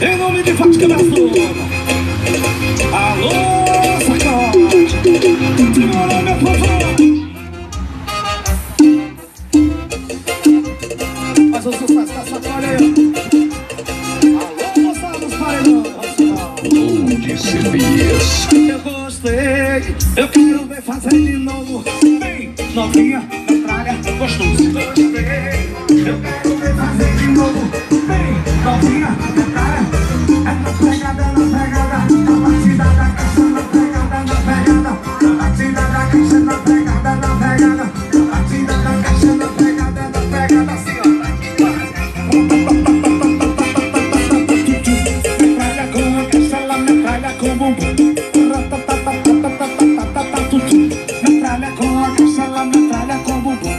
Em nome de Fátima Brasil. Alô, sacode. Segura meu povão. Faz o sucesso da sacode aí. Alô, moçada dos paredões. Onde CBS. Eu gostei, eu quero ver fazer de novo. Vem, novinha, metralha, gostoso. Gostei, eu quero ver fazer de novo. Vem, novinha, metralha. É na pegada, na pegada. Na batida da caixa, na pegada, na pegada. Na batida da caixa, na pegada, na pegada. Na batida da caixa, na pegada, na pegada. Assim, ó. Metralha com a caixa, ela metralha com o bumbum. Metralha com a caixa, ela metralha com o bumbum.